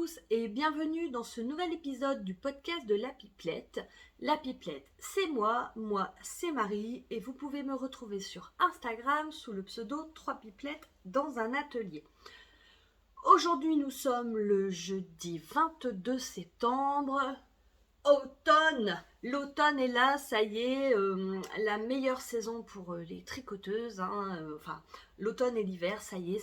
tous et bienvenue dans ce nouvel épisode du podcast de La Pipelette. La Pipelette, c'est moi c'est Marie et vous pouvez me retrouver sur Instagram sous le pseudo 3 Pipelettes dans un atelier. Aujourd'hui nous sommes le jeudi 22 septembre, automne. L'automne est là, ça y est, la meilleure saison pour les tricoteuses. L'automne et l'hiver, ça y est,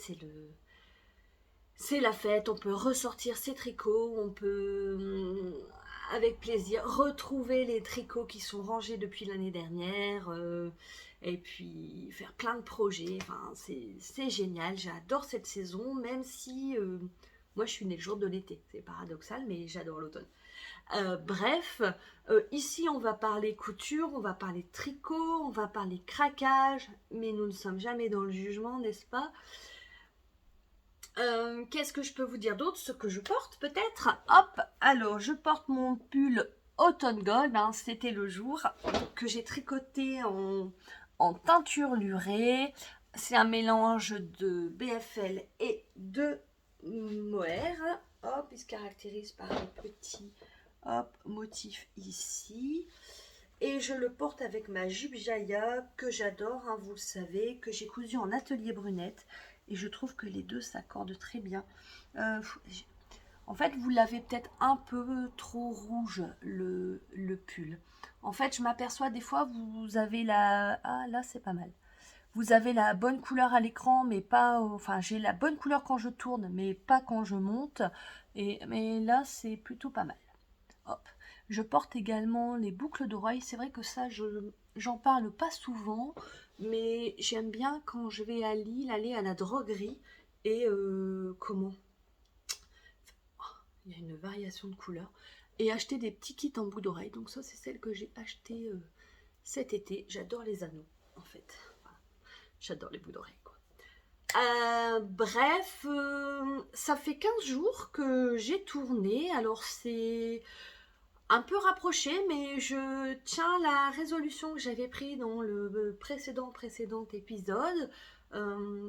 c'est la fête, on peut ressortir ses tricots, on peut avec plaisir retrouver les tricots qui sont rangés depuis l'année dernière et puis faire plein de projets. Enfin, c'est génial, j'adore cette saison, même si moi je suis née le jour de l'été, c'est paradoxal, mais j'adore l'automne. Ici on va parler couture, on va parler tricot, on va parler craquage, mais nous ne sommes jamais dans le jugement, n'est-ce pas ? Qu'est-ce que je peux vous dire d'autre? Ce que je porte peut-être. Hop, alors je porte mon pull Autumn Gold, c'était le jour, que j'ai tricoté en teinture lurée. C'est un mélange de BFL et de mohair. Hop, il se caractérise par un petit motif ici. Et je le porte avec ma jupe Jaya que j'adore, vous le savez, que j'ai cousu en atelier brunette. Et je trouve que les deux s'accordent très bien. En fait, vous l'avez peut-être un peu trop rouge, le pull. En fait, je m'aperçois des fois, vous avez la... Ah, là, c'est pas mal. Vous avez la bonne couleur à l'écran, mais pas... Enfin, j'ai la bonne couleur quand je tourne, mais pas quand je monte. Mais là, c'est plutôt pas mal. Hop. Je porte également les boucles d'oreilles. C'est vrai que ça, j'en parle pas souvent, mais j'aime bien quand je vais à Lille, aller à la droguerie et il y a une variation de couleurs et acheter des petits kits en boucles d'oreilles. Donc ça, c'est celle que j'ai achetée cet été. J'adore les anneaux, en fait. Voilà. J'adore les boucles d'oreilles, quoi. Ça fait 15 jours que j'ai tourné. Alors c'est un peu rapproché, mais je tiens la résolution que j'avais prise dans le précédent épisode.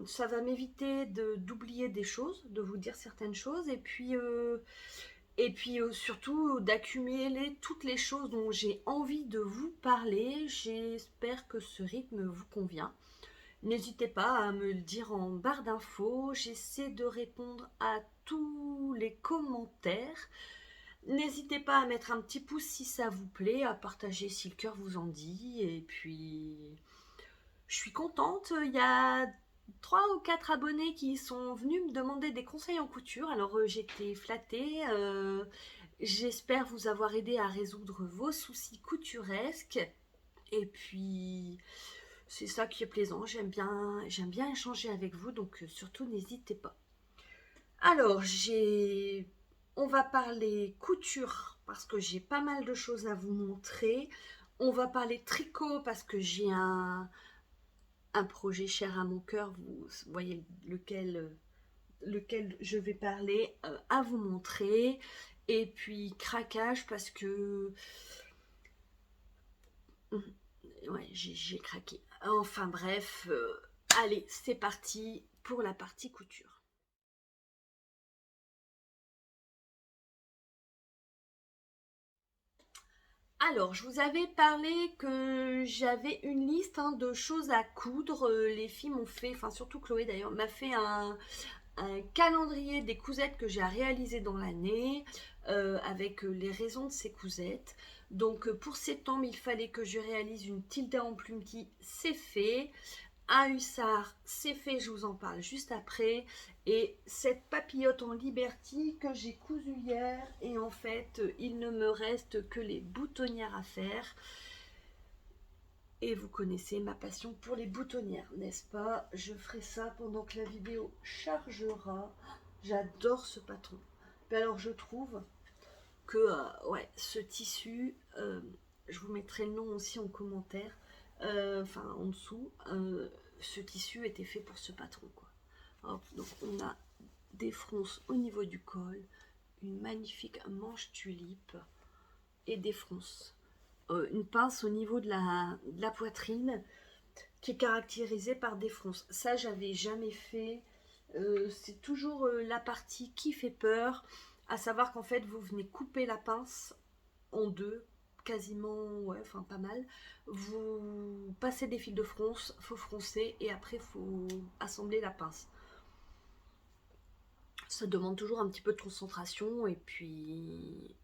Ça va m'éviter d'oublier des choses, de vous dire certaines choses, et puis surtout d'accumuler toutes les choses dont j'ai envie de vous parler. J'espère que ce rythme vous convient. N'hésitez pas à me le dire en barre d'infos. J'essaie de répondre à tous les commentaires. N'hésitez pas à mettre un petit pouce si ça vous plaît, à partager si le cœur vous en dit. Et puis, je suis contente. Il y a 3 ou 4 abonnés qui sont venus me demander des conseils en couture. Alors, j'étais flattée. J'espère vous avoir aidé à résoudre vos soucis couturesques. Et puis, c'est ça qui est plaisant. J'aime bien échanger avec vous. Donc, surtout, n'hésitez pas. Alors, on va parler couture parce que j'ai pas mal de choses à vous montrer. On va parler tricot parce que j'ai un projet cher à mon cœur. Vous voyez lequel je vais parler à vous montrer. Et puis craquage parce que... Ouais, j'ai craqué. Enfin bref, allez, c'est parti pour la partie couture. Alors, je vous avais parlé que j'avais une liste de choses à coudre. Les filles m'ont fait, enfin surtout Chloé d'ailleurs, m'a fait un calendrier des cousettes que j'ai à réaliser dans l'année avec les raisons de ces cousettes. Donc pour septembre, il fallait que je réalise une tilda en plumetis, c'est fait. Un hussard, c'est fait, je vous en parle juste après. Et cette papillote en Liberty que j'ai cousue hier. Et en fait, il ne me reste que les boutonnières à faire. Et vous connaissez ma passion pour les boutonnières, n'est-ce pas? Je ferai ça pendant que la vidéo chargera. J'adore ce patron. Mais alors, je trouve que ce tissu, je vous mettrai le nom aussi en commentaire. En dessous, ce tissu était fait pour ce patron, quoi. Hop, donc on a des fronces au niveau du col, une magnifique manche tulipe et des fronces, une pince au niveau de la poitrine qui est caractérisée par des fronces. Ça, j'avais jamais fait. C'est toujours la partie qui fait peur. À savoir qu'en fait, vous venez couper la pince en deux, quasiment, ouais, enfin pas mal. Vous passez des fils de fronce, faut froncer et après faut assembler la pince. Ça demande toujours un petit peu de concentration et puis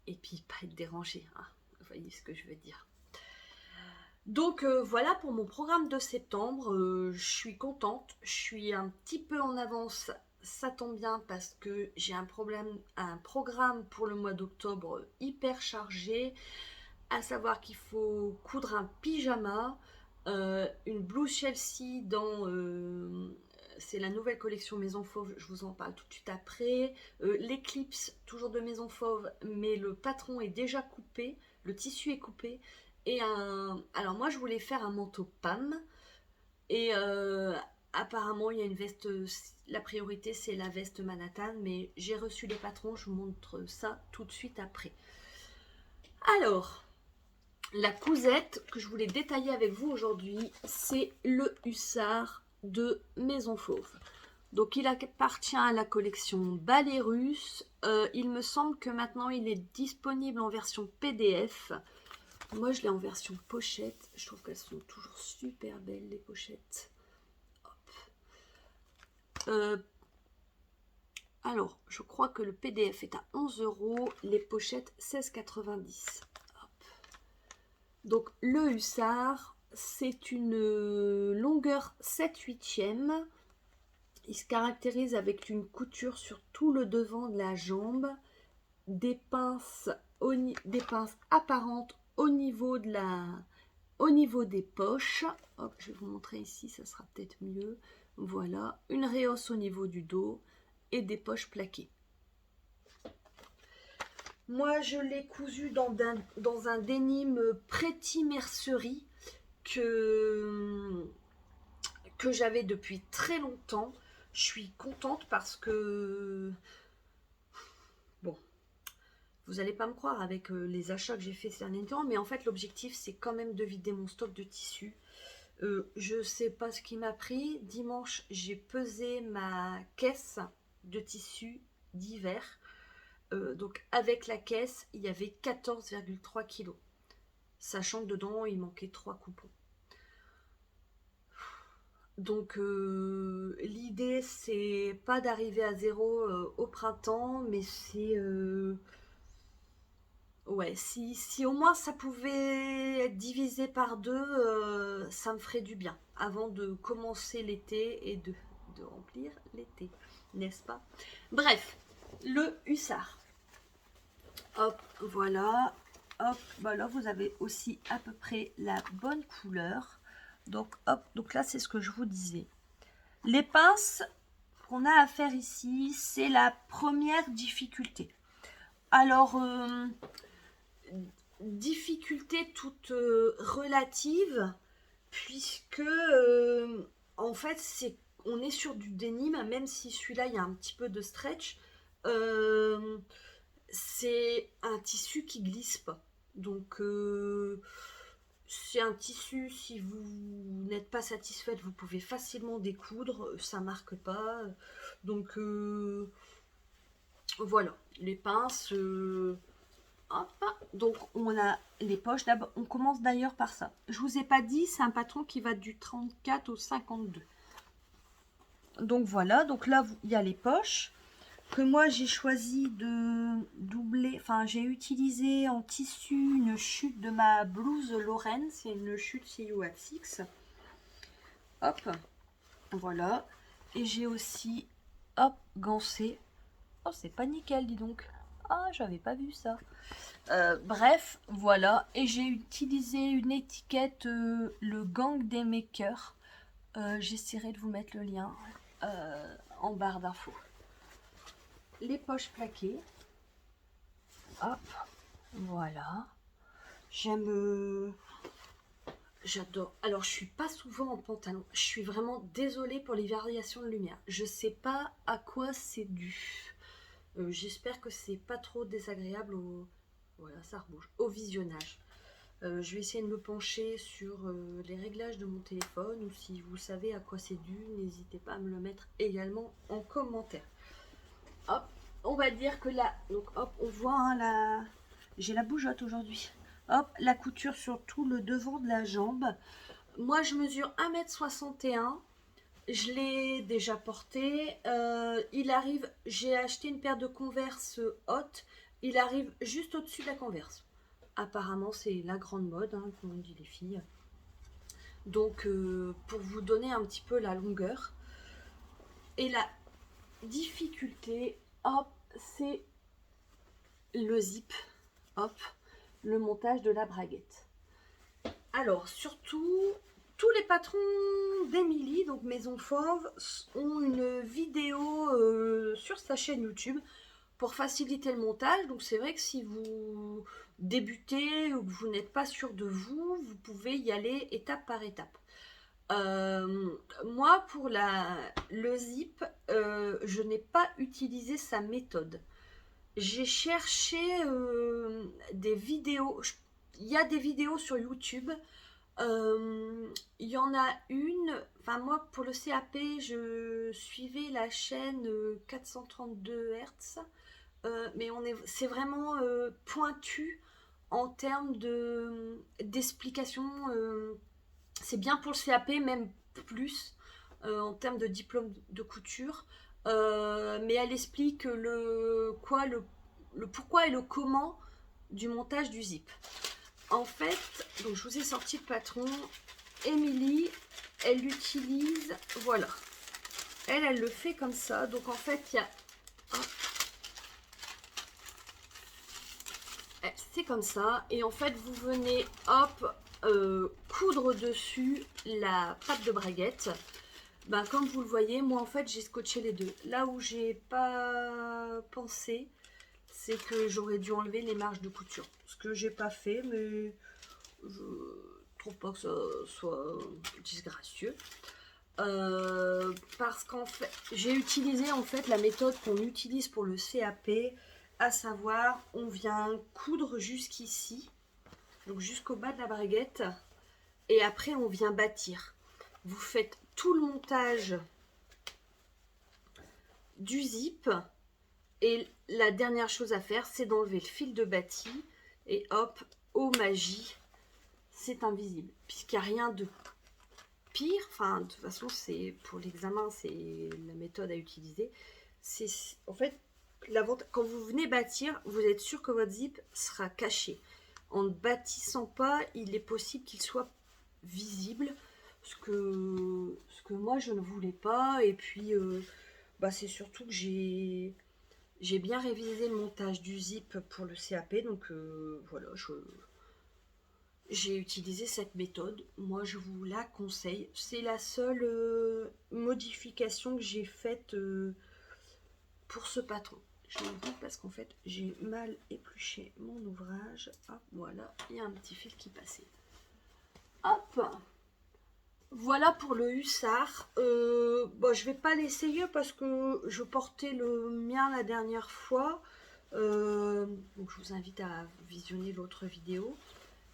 pas être dérangé, hein. Vous voyez ce que je veux dire. Donc voilà pour mon programme de septembre. Je suis contente, je suis un petit peu en avance. Ça tombe bien parce que j'ai un programme pour le mois d'octobre hyper chargé, à savoir qu'il faut coudre un pyjama, une blouse Chelsea c'est la nouvelle collection Maison Fauve, je vous en parle tout de suite après. L'éclipse, toujours de Maison Fauve, mais le patron est déjà coupé, le tissu est coupé. Alors moi je voulais faire un manteau PAM, et apparemment il y a une veste, la priorité c'est la veste Manhattan, mais j'ai reçu les patrons, je vous montre ça tout de suite après. Alors, la cousette que je voulais détailler avec vous aujourd'hui, c'est le hussard de Maison Fauve. Donc il appartient à la collection Ballet Russe. Il me semble que maintenant il est disponible en version PDF. Moi je l'ai en version pochette. Je trouve qu'elles sont toujours super belles les pochettes. Alors je crois que le PDF est à 11 €, les pochettes 16,90 €. Donc le hussard, c'est une longueur 7/8. Il se caractérise avec une couture sur tout le devant de la jambe, des pinces apparentes au niveau des poches. Hop, je vais vous montrer ici, ça sera peut-être mieux. Voilà, une réhausse au niveau du dos et des poches plaquées. Moi, je l'ai cousu dans un denim Pretty Mercerie que j'avais depuis très longtemps. Je suis contente parce que, bon, vous n'allez pas me croire avec les achats que j'ai fait ces derniers temps, mais en fait l'objectif c'est quand même de vider mon stock de tissus. Je sais pas ce qui m'a pris. Dimanche, j'ai pesé ma caisse de tissus d'hiver. Donc avec la caisse, il y avait 14,3 kg. Sachant que dedans, il manquait 3 coupons. Donc l'idée, c'est pas d'arriver à zéro au printemps, mais c'est... ouais, si au moins ça pouvait être divisé par deux, ça me ferait du bien. Avant de commencer l'été et de remplir l'été, n'est-ce pas? Bref, le hussard. Hop, voilà. Hop, bah là vous avez aussi à peu près la bonne couleur. Donc hop, donc là c'est ce que je vous disais. Les pinces qu'on a à faire ici, c'est la première difficulté. Alors, difficulté toute relative, puisque en fait on est sur du denim, même si celui-là il y a un petit peu de stretch. C'est un tissu qui glisse pas. Donc c'est un tissu, si vous n'êtes pas satisfaite, vous pouvez facilement découdre, ça marque pas. Donc voilà, les pinces. Hop. Donc on a les poches. D'abord, on commence d'ailleurs par ça. Je vous ai pas dit, c'est un patron qui va du 34 au 52. Donc voilà, donc là il y a les poches que moi j'ai choisi de doubler. Enfin, j'ai utilisé en tissu une chute de ma blouse Lorraine. C'est une chute CU at 6. Hop, voilà. Et j'ai aussi, hop, gancé. Oh, c'est pas nickel, dis donc. Ah, j'avais pas vu ça. Bref, voilà. Et j'ai utilisé une étiquette, le Gang des Makers. J'essaierai de vous mettre le lien en barre d'infos. Les poches plaquées. Hop, voilà. J'adore. Alors, je suis pas souvent en pantalon. Je suis vraiment désolée pour les variations de lumière. Je sais pas à quoi c'est dû. J'espère que c'est pas trop désagréable voilà, ça rebouge. Au visionnage. Je vais essayer de me pencher sur les réglages de mon téléphone, ou si vous savez à quoi c'est dû, n'hésitez pas à me le mettre également en commentaire. Hop, on va dire que là, donc hop, on voit hein, j'ai la bougeotte aujourd'hui. Hop, la couture sur tout le devant de la jambe. Moi, je mesure 1,61 m. Je l'ai déjà porté. Il arrive, j'ai acheté une paire de Converse haute. Il arrive juste au-dessus de la Converse. Apparemment, c'est la grande mode, hein, comme on dit les filles. Donc, pour vous donner un petit peu la longueur. Et la difficulté, hop, c'est le zip, hop, le montage de la braguette. Alors, surtout, tous les patrons d'Emily, donc Maison Fauve, ont une vidéo sur sa chaîne YouTube pour faciliter le montage. Donc, c'est vrai que si vous débutez ou que vous n'êtes pas sûr de vous, vous pouvez y aller étape par étape. Moi, pour le zip, je n'ai pas utilisé sa méthode. J'ai cherché des vidéos. Il y a des vidéos sur YouTube. Il y en a une. Enfin, moi, pour le CAP, je suivais la chaîne 432 Hz. Mais c'est vraiment pointu en termes d'explication. C'est bien pour le CAP, même plus en termes de diplôme de couture. Mais elle explique le pourquoi et le comment du montage du zip. En fait, donc je vous ai sorti le patron. Émilie, elle l'utilise, voilà. Elle le fait comme ça. Donc en fait, il y a... C'est comme ça. Et en fait, vous venez, hop, coudre dessus la patte de braguette. Ben, comme vous le voyez, moi en fait j'ai scotché les deux. Là où j'ai pas pensé, c'est que j'aurais dû enlever les marges de couture. Ce que j'ai pas fait, mais je trouve pas que ça soit disgracieux. Parce qu'en fait, j'ai utilisé en fait la méthode qu'on utilise pour le CAP, à savoir on vient coudre jusqu'ici, donc jusqu'au bas de la braguette, et après on vient bâtir. Vous faites tout le montage du zip et la dernière chose à faire, c'est d'enlever le fil de bâti et hop, oh magie, c'est invisible puisqu'il n'y a rien de pire. Enfin, de toute façon, c'est pour l'examen, c'est la méthode à utiliser. C'est en fait quand vous venez bâtir, vous êtes sûr que votre zip sera caché. En ne bâtissant pas, il est possible qu'il soit visible. Ce que moi je ne voulais pas. Et puis c'est surtout que j'ai bien révisé le montage du zip pour le CAP. Donc voilà, j'ai utilisé cette méthode. Moi je vous la conseille. C'est la seule modification que j'ai faite pour ce patron. Je le dis parce qu'en fait j'ai mal épluché mon ouvrage. Hop, voilà, il y a un petit fil qui passait. Hop, voilà pour le hussard. Je vais pas l'essayer parce que je portais le mien la dernière fois. Donc je vous invite à visionner l'autre vidéo.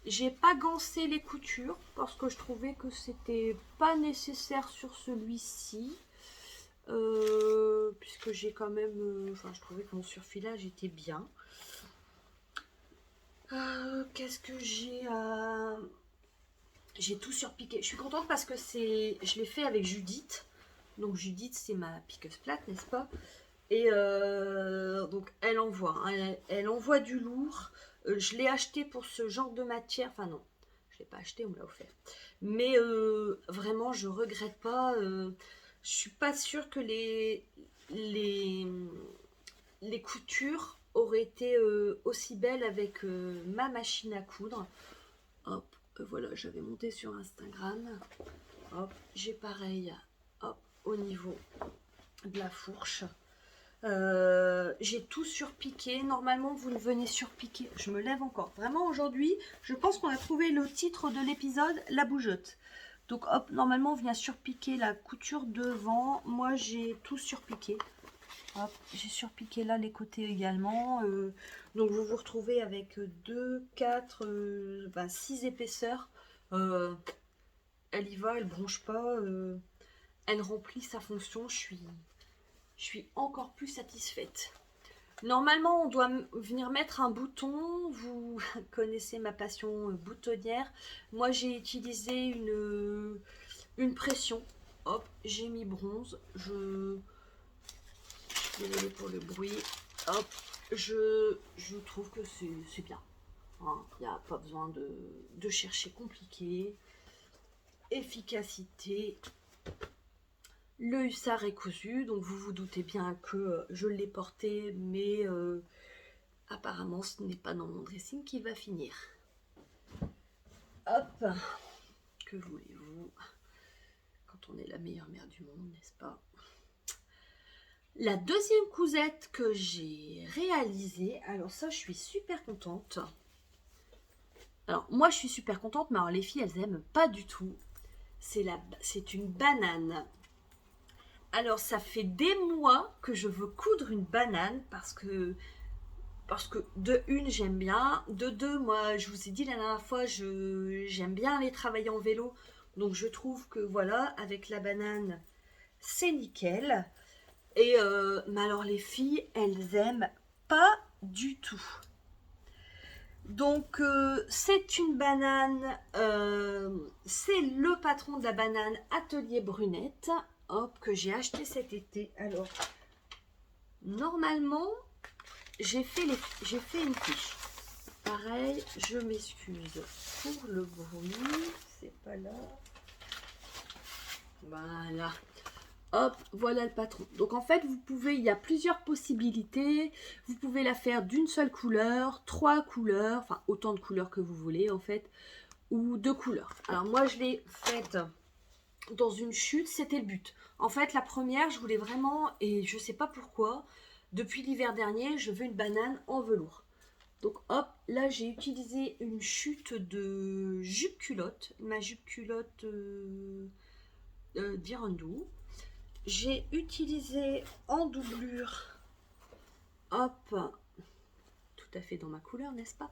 J'ai pas gancé les coutures parce que je trouvais que c'était pas nécessaire sur celui-ci. Puisque j'ai quand même... je trouvais que mon surfilage était bien. Qu'est-ce que j'ai à... J'ai tout surpiqué. Je suis contente parce que je l'ai fait avec Judith. Donc Judith, c'est ma piqueuse plate, n'est-ce pas? Et donc elle envoie. Hein, elle envoie du lourd. Je l'ai acheté pour ce genre de matière. Enfin non, je l'ai pas acheté, on me l'a offert. Mais vraiment, je regrette pas. Je suis pas sûre que les coutures auraient été aussi belles avec ma machine à coudre. Hop, voilà, j'avais monté sur Instagram. Hop, j'ai pareil, hop, au niveau de la fourche. J'ai tout surpiqué. Normalement, vous ne venez surpiquer. Je me lève encore. Vraiment, aujourd'hui, je pense qu'on a trouvé le titre de l'épisode, la bougeotte. Donc, hop, normalement, on vient surpiquer la couture devant. Moi, j'ai tout surpiqué. Hop, j'ai surpiqué là les côtés également. Donc, vous vous retrouvez avec 2, 4, 6 épaisseurs. Elle y va, elle bronche pas. Elle remplit sa fonction. Je suis encore plus satisfaite. Normalement, on doit venir mettre un bouton. Vous connaissez ma passion boutonnière. Moi, j'ai utilisé une pression. Hop, j'ai mis bronze. Désolée pour le bruit. Hop, je trouve que c'est bien. Il n'y a pas besoin de chercher compliqué. Efficacité. Le hussard est cousu, donc vous vous doutez bien que je l'ai porté, mais apparemment ce n'est pas dans mon dressing qui va finir. Hop, que voulez-vous quand on est la meilleure mère du monde, n'est-ce pas? La deuxième cousette que j'ai réalisée, alors ça je suis super contente. Alors moi je suis super contente, mais alors les filles elles aiment pas du tout. C'est une banane. Alors ça fait des mois que je veux coudre une banane parce que de une j'aime bien, de deux moi je vous ai dit la dernière fois j'aime bien aller travailler en vélo, donc je trouve que voilà avec la banane c'est nickel. Et mais alors les filles elles aiment pas du tout. Donc c'est une banane, c'est le patron de la banane Atelier Brunette, hop, que j'ai acheté cet été. Alors normalement j'ai fait une fiche. Pareil, je m'excuse pour le bruit, c'est pas là. Voilà. Hop, voilà le patron. Donc en fait, il y a plusieurs possibilités. Vous pouvez la faire d'une seule couleur, 3 couleurs, enfin autant de couleurs que vous voulez en fait, ou 2 couleurs. Alors moi, je l'ai faite dans une chute, c'était le but. En fait, la première, je voulais vraiment, et je sais pas pourquoi, depuis l'hiver dernier, je veux une banane en velours. Donc hop, là j'ai utilisé une chute de jupe culotte, ma jupe culotte d'Irondou. J'ai utilisé en doublure, hop, tout à fait dans ma couleur, n'est-ce pas?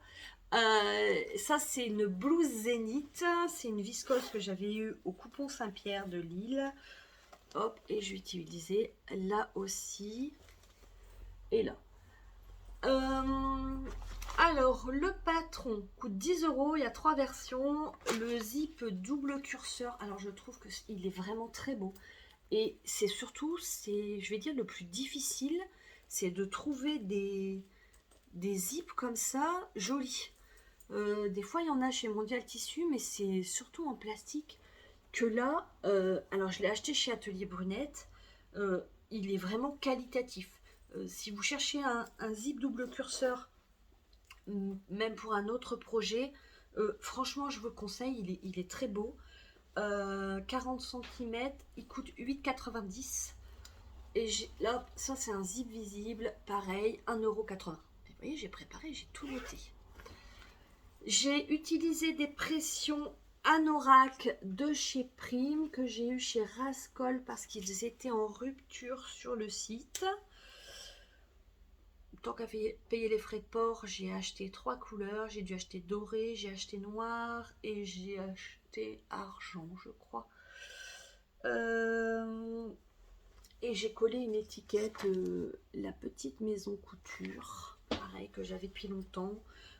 Ça c'est une blouse Zénith, c'est une viscose que j'avais eue au Coupon Saint-Pierre de Lille. Hop, et je vais utiliser là aussi et là. Alors, le patron coûte 10 euros. Il y a 3 versions. Le zip double curseur. Alors, je trouve qu'il est vraiment très beau. Et c'est surtout, je vais dire, le plus difficile, c'est de trouver des zips comme ça, jolis. Des fois, il y en a chez Mondial Tissu, mais c'est surtout en plastique que là, alors je l'ai acheté chez Atelier Brunette, il est vraiment qualitatif. Si vous cherchez un zip double curseur, même pour un autre projet, franchement, je vous le conseille, il est très beau. 40 cm, il coûte 8,90 €. Et là, ça c'est un zip visible, pareil, 1,80 €. Vous voyez, j'ai préparé, j'ai tout noté. J'ai utilisé des pressions anorak de chez Prime que j'ai eu chez Rascol parce qu'ils étaient en rupture sur le site. Tant qu'à payer les frais de port, j'ai acheté 3 couleurs. J'ai dû acheter doré, j'ai acheté noir et j'ai acheté argent, je crois. Et j'ai collé une étiquette, la petite maison couture, pareil, que j'avais depuis longtemps.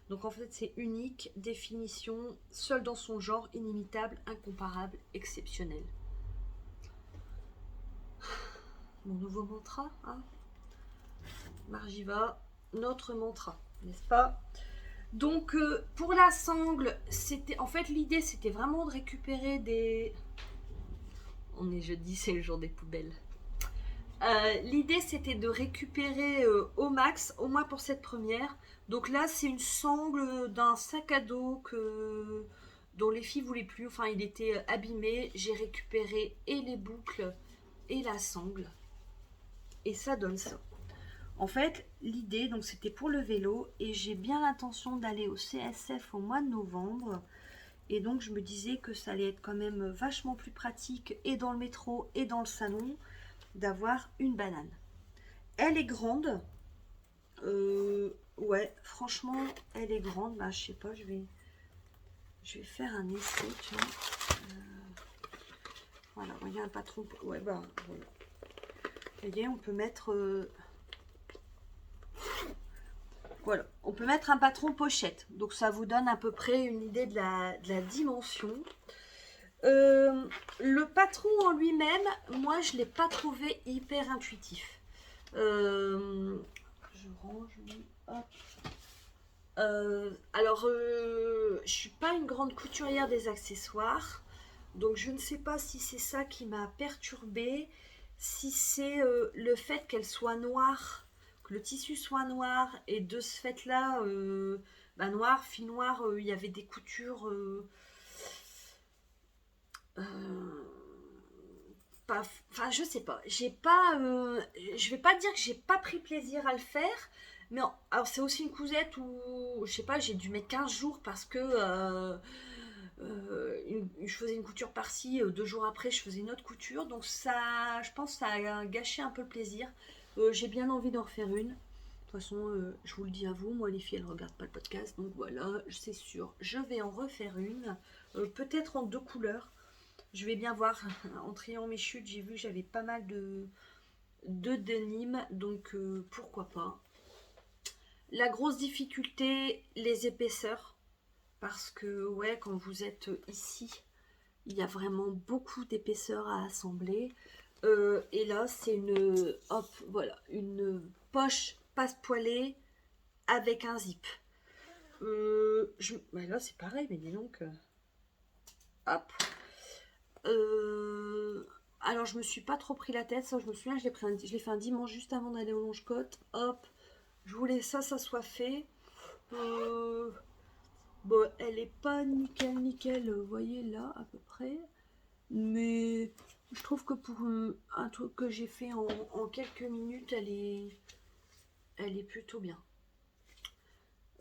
Donc en fait c'est unique, définition, seul dans son genre, inimitable, incomparable, exceptionnel. Mon nouveau mantra, hein, Margiva, notre mantra, n'est-ce pas? Donc pour la sangle, c'était en fait l'idée c'était vraiment de récupérer des... On est jeudi, c'est le jour des poubelles. L'idée c'était de récupérer au max, au moins pour cette première. Donc là c'est une sangle d'un sac à dos dont les filles voulaient plus, enfin il était abîmé. J'ai récupéré et les boucles et la sangle. Et ça donne ça. En fait l'idée donc c'était pour le vélo et j'ai bien l'intention d'aller au CSF au mois de novembre. Et donc je me disais que ça allait être quand même vachement plus pratique et dans le métro et dans le salon d'avoir une banane. Elle est grande. Ouais, franchement, elle est grande. Bah, je sais pas, je vais faire un essai, tiens. Voilà, il y a un patron. Ouais, bah, voilà. Vous voyez, on peut mettre... Voilà, on peut mettre un patron pochette, donc ça vous donne à peu près une idée de la dimension. Le patron en lui-même, moi je ne l'ai pas trouvé hyper intuitif. Je range, hop. Je suis pas une grande couturière des accessoires, donc je ne sais pas si c'est ça qui m'a perturbée, si c'est le fait qu'elle soit noire, que le tissu soit noir, et de ce fait-là, noir, fil noir, il y avait des coutures euh, pas, enfin je sais pas, j'ai pas, je vais pas dire que j'ai pas pris plaisir à le faire, mais alors c'est aussi une cousette où je sais pas, j'ai dû mettre 15 jours parce que je faisais une couture par-ci, 2 jours après je faisais une autre couture, donc ça, je pense que ça a gâché un peu le plaisir. J'ai bien envie d'en refaire une. De toute façon, je vous le dis à vous, moi les filles elles regardent pas le podcast, donc voilà, c'est sûr, je vais en refaire une, peut-être en 2 couleurs. Je vais bien voir. En triant mes chutes, j'ai vu que j'avais pas mal de denim, donc pourquoi pas. La grosse difficulté, les épaisseurs, parce que ouais, quand vous êtes ici, il y a vraiment beaucoup d'épaisseur à assembler. Et là, c'est une, hop, voilà, une poche passe-poilée avec un zip. Là, c'est pareil, mais dis donc, hop. Euh, alors, je me suis pas trop pris la tête. Ça, je me souviens, je l'ai fait un dimanche juste avant d'aller au Longe-Côte. Hop, je voulais ça soit fait. Euh, bon, elle est pas nickel, nickel, vous voyez là, à peu près. Mais je trouve que pour un truc que j'ai fait en quelques minutes, elle est plutôt bien.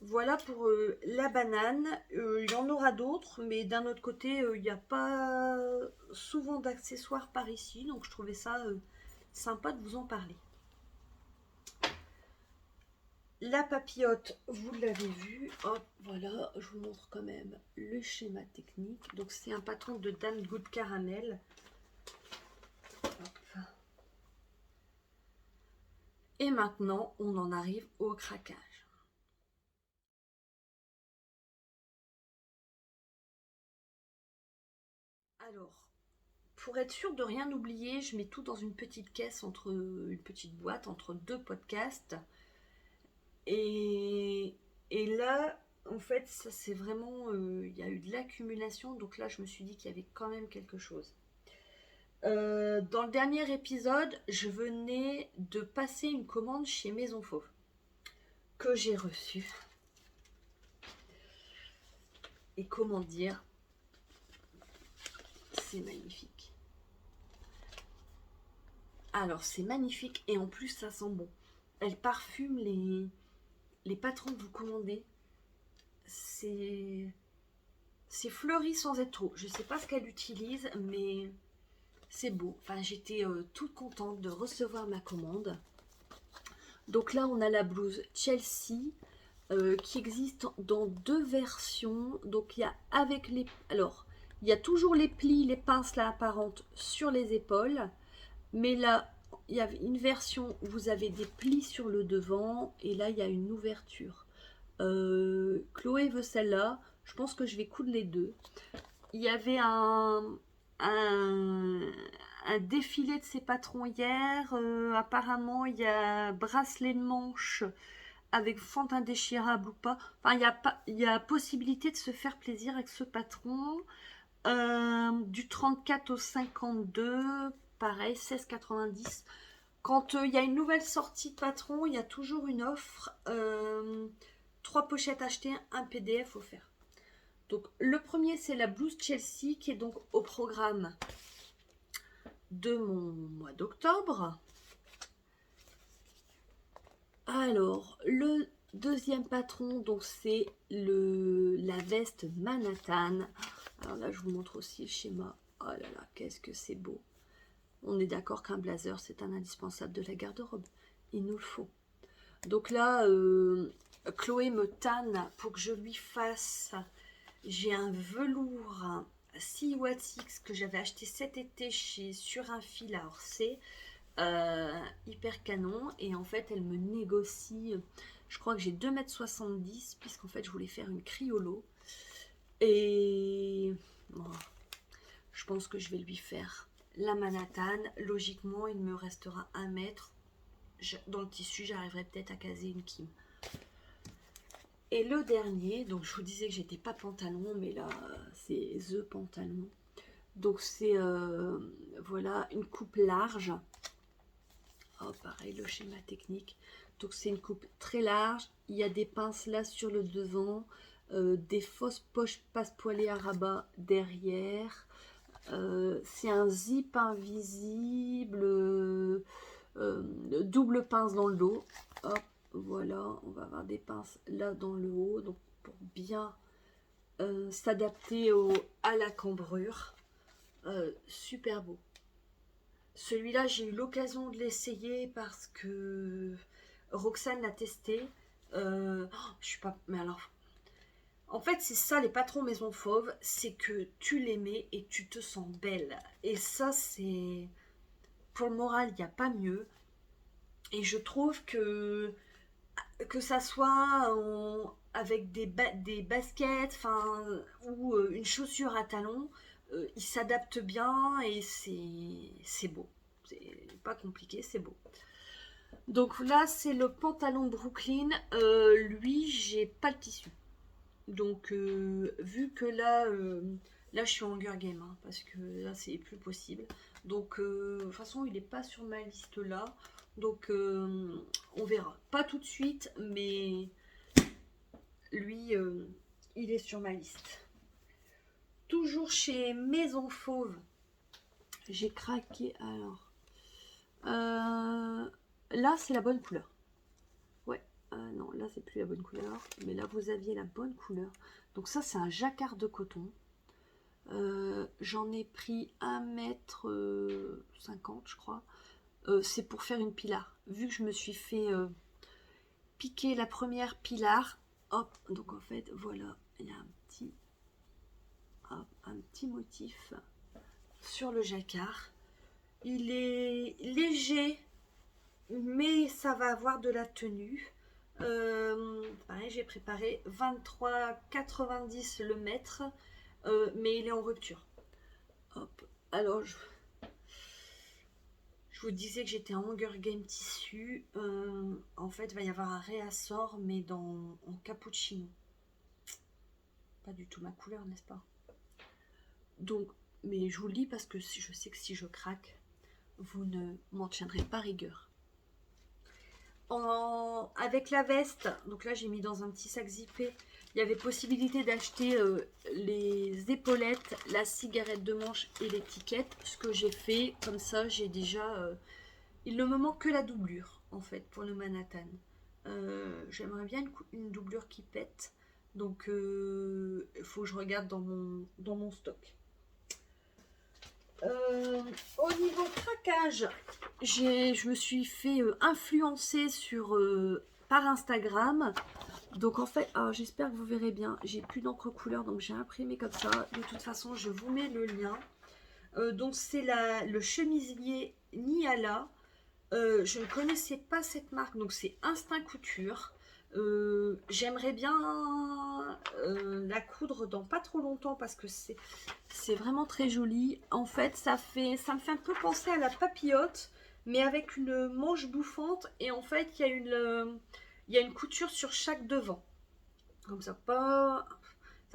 Voilà pour la banane. Il y en aura d'autres, mais d'un autre côté, il n'y a pas souvent d'accessoires par ici, donc je trouvais ça sympa de vous en parler. La papillote, vous l'avez vu. Hop, voilà, je vous montre quand même le schéma technique. Donc c'est un patron de Dame Good Caramel. Hop. Et maintenant, on en arrive au craquage. Alors, pour être sûr de rien oublier, je mets tout dans une petite caisse, une petite boîte entre 2 podcasts. Et, et là, en fait, ça c'est vraiment, il y a eu de l'accumulation, donc là je me suis dit qu'il y avait quand même quelque chose. Dans le dernier épisode, je venais de passer une commande chez Maison Fauve que j'ai reçue. Et comment dire, c'est magnifique. Alors c'est magnifique et en plus ça sent bon. Elle parfume les patrons que vous commandez. C'est fleuri sans être trop. Je sais pas ce qu'elle utilise, mais c'est beau. Enfin, j'étais toute contente de recevoir ma commande. Donc là, on a la blouse Chelsea qui existe dans 2 versions. Donc il y a avec les... Alors, il y a toujours les plis, les pinces là apparentes sur les épaules. Mais là, il y a une version où vous avez des plis sur le devant. Et là, il y a une ouverture. Chloé veut celle-là. Je pense que je vais coudre les deux. Il y avait un, un défilé de ses patrons hier. Apparemment, il y a bracelet de manche avec fente indéchirable ou pas. Enfin, il y a possibilité de se faire plaisir avec ce patron. Du 34 au 52, pareil, 16,90. Quand il y a une nouvelle sortie de patron, il y a toujours une offre. 3 pochettes achetées, un PDF offert. Donc le premier c'est la blouse Chelsea qui est donc au programme de mon mois d'octobre. Alors le deuxième patron donc c'est la veste Manhattan. Alors là je vous montre aussi le schéma. Oh là là, qu'est-ce que c'est beau. On est d'accord qu'un blazer c'est un indispensable de la garde-robe. Il nous le faut. Donc là Chloé me tanne pour que je lui fasse. J'ai un velours 6 Watts X que j'avais acheté cet été sur un fil à Orsay, hyper canon. Et en fait, elle me négocie. Je crois que j'ai 2,70 m puisqu'en fait je voulais faire une criolo. Et bon, je pense que je vais lui faire la Manhattan. Logiquement, il me restera 1 mètre. Dans le tissu, j'arriverai peut-être à caser une Kim. Et le dernier, donc je vous disais que j'étais pas pantalon, mais là c'est The Pantalon. Donc c'est voilà une coupe large. Oh, pareil, le schéma technique. Donc c'est une coupe très large. Il y a des pinces là sur le devant, des fausses poches passe-poilées à rabat derrière. C'est un zip invisible, double pince dans le dos. Hop, voilà, on va avoir des pinces là dans le haut, donc pour bien s'adapter à la cambrure. Super beau. Celui-là, j'ai eu l'occasion de l'essayer parce que Roxane l'a testé. Je suis pas. Mais alors, en fait, c'est ça les patrons Maison Fauve, c'est que tu les mets et tu te sens belle. Et ça, c'est pour le moral, il n'y a pas mieux. Et je trouve que ça soit avec des baskets, enfin, ou une chaussure à talons, il s'adapte bien et c'est beau. C'est pas compliqué, c'est beau. Donc là, c'est le pantalon Brooklyn. Lui, j'ai pas le tissu. Donc, vu que là, je suis en Hunger Game, hein, parce que là, c'est plus possible. Donc, de toute façon, il n'est pas sur ma liste là. Donc, on verra. Pas tout de suite, mais lui, il est sur ma liste. Toujours chez Maison Fauve, j'ai craqué. Alors, là, c'est la bonne couleur. Ouais, non, là, c'est plus la bonne couleur. Mais là, vous aviez la bonne couleur. Donc, ça, c'est un jacquard de coton. J'en ai pris 1,50 m, je crois. C'est pour faire une pilar. Vu que je me suis fait piquer la première pilar, hop, donc en fait, voilà, il y a un petit motif sur le jacquard. Il est léger, mais ça va avoir de la tenue. Pareil, j'ai préparé 23,90 le mètre, mais il est en rupture. Hop, alors je vous disais que j'étais en Hunger Game tissu. En fait, il va y avoir un réassort, mais en cappuccino. Pas du tout ma couleur, n'est-ce pas? Donc, mais je vous le dis parce que je sais que si je craque, vous ne m'en tiendrez pas rigueur. Avec la veste, donc là j'ai mis dans un petit sac zippé, il y avait possibilité d'acheter les épaulettes, la cigarette de manche et l'étiquette. Ce que j'ai fait, comme ça j'ai déjà... il ne me manque que la doublure en fait pour le Manhattan. J'aimerais bien une doublure qui pète, donc il faut que je regarde dans mon stock. Au niveau craquage, je me suis fait influencer par Instagram. Donc en fait, j'espère que vous verrez bien. J'ai plus d'encre couleur, donc j'ai imprimé comme ça. De toute façon, je vous mets le lien. Donc c'est le chemisier Niala. Je ne connaissais pas cette marque, donc c'est Instinct Couture. J'aimerais bien la coudre dans pas trop longtemps parce que c'est vraiment très joli. En fait, ça me fait un peu penser à la papillote, mais avec une manche bouffante. Et en fait, il y a une couture sur chaque devant. Comme ça, ça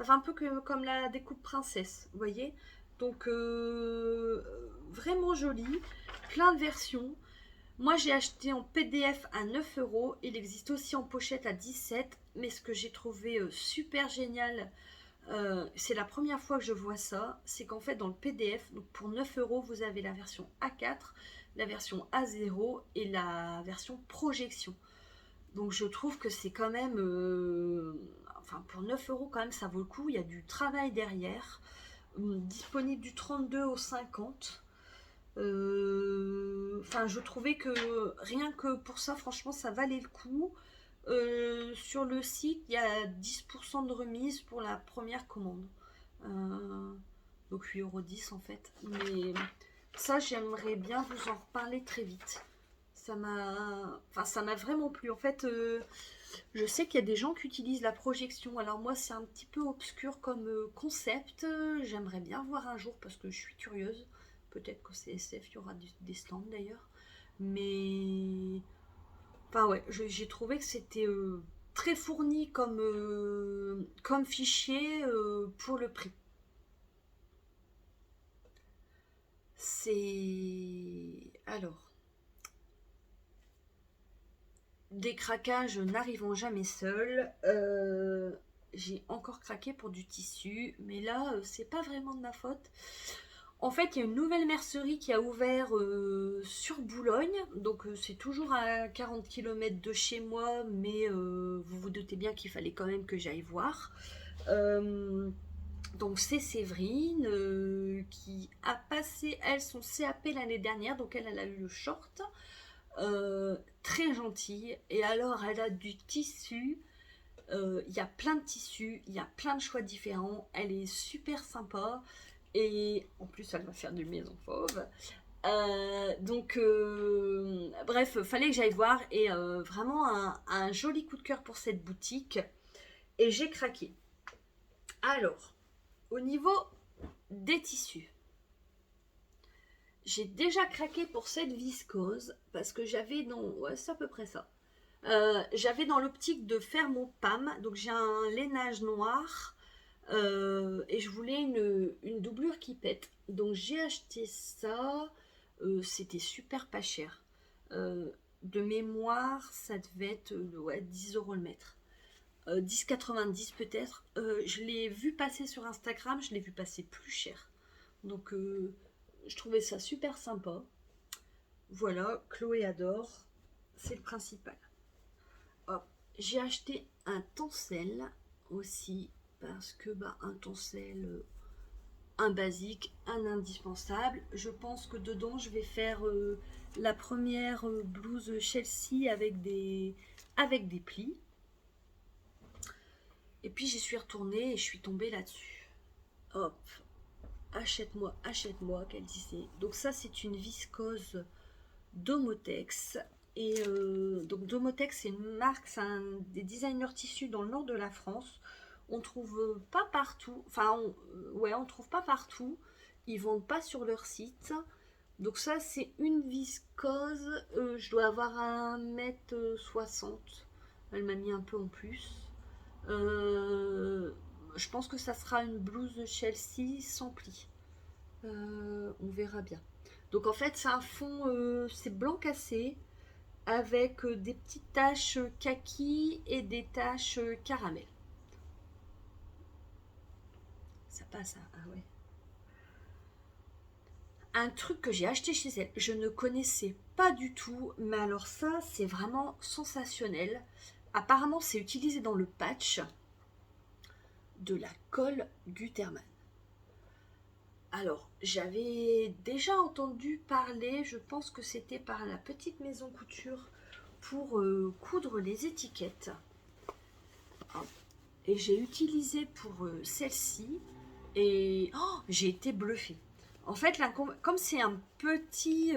fait un peu comme la découpe princesse, vous voyez. Donc, vraiment joli. Plein de versions. Moi, j'ai acheté en PDF à 9 €. Il existe aussi en pochette à 17. Mais ce que j'ai trouvé super génial, c'est la première fois que je vois ça, c'est qu'en fait, dans le PDF, donc pour 9 €, vous avez la version A4, la version A0 et la version projection. Donc, je trouve que c'est quand même... enfin, pour 9 € quand même, ça vaut le coup. Il y a du travail derrière. Disponible du 32 au 50. Enfin, je trouvais que rien que pour ça, franchement, ça valait le coup. Sur le site, il y a 10% de remise pour la première commande. Donc 8,10 € en fait. Mais ça, j'aimerais bien vous en reparler très vite. ça m'a vraiment plu. En fait, je sais qu'il y a des gens qui utilisent la projection. Alors moi, c'est un petit peu obscur comme concept. J'aimerais bien voir un jour parce que je suis curieuse. Peut-être qu'au CSF, il y aura des stands d'ailleurs. Mais enfin ouais, j'ai trouvé que c'était très fourni comme fichier pour le prix. C'est... Alors, des craquages n'arrivant jamais seuls. J'ai encore craqué pour du tissu, mais là, c'est pas vraiment de ma faute. En fait, il y a une nouvelle mercerie qui a ouvert sur Boulogne, donc c'est toujours à 40 km de chez moi, mais vous vous doutez bien qu'il fallait quand même que j'aille voir. Euh, donc c'est Séverine qui a passé, elle, son CAP l'année dernière, donc elle a eu le short. Très gentille, et alors elle a du tissu. Il y a plein de tissus, il y a plein de choix différents, elle est super sympa, et en plus elle va faire du maison fauve. Bref, fallait que j'aille voir, et vraiment un joli coup de cœur pour cette boutique, et j'ai craqué. Alors, au niveau des tissus, j'ai déjà craqué pour cette viscose parce que j'avais dans... Ouais, c'est à peu près ça. J'avais dans l'optique de faire mon PAM, donc j'ai un lainage noir et je voulais une doublure qui pète. Donc j'ai acheté ça, c'était super pas cher. Euh, de mémoire, ça devait être ouais, 10 euros le mètre. 10,90 peut-être. Je l'ai vu passer sur Instagram, je l'ai vu passer plus cher. Donc je trouvais ça super sympa. Voilà, Chloé adore, c'est le principal. Hop. J'ai acheté un tencel aussi parce que bah, un tencel, un basique, un indispensable. Je pense que dedans je vais faire la première blouse Chelsea avec des plis. Et puis j'y suis retournée et je suis tombée là-dessus. Hop, achète-moi, qu'elle disait. Donc ça c'est une viscose Domotex. Et donc Domotex, c'est une marque, c'est un des designers tissus dans le nord de la France. On trouve pas partout, ouais, on trouve pas partout. Ils vendent pas sur leur site. Donc ça, c'est une viscose. Je dois avoir 1,60 m. Elle m'a mis un peu en plus. Euh, je pense que ça sera une blouse Chelsea sans pli. On verra bien. Donc en fait, c'est un fond, c'est blanc cassé avec des petites taches kaki et des taches caramel. Ça passe, hein. Ah ouais. Un truc que j'ai acheté chez elle, je ne connaissais pas du tout, mais alors ça, c'est vraiment sensationnel. Apparemment, c'est utilisé dans le patch de la colle Gutermann. Alors, j'avais déjà entendu parler, je pense que c'était par la petite maison couture pour coudre les étiquettes. Et j'ai utilisé pour celle-ci et oh, j'ai été bluffée. En fait, là, comme c'est un petit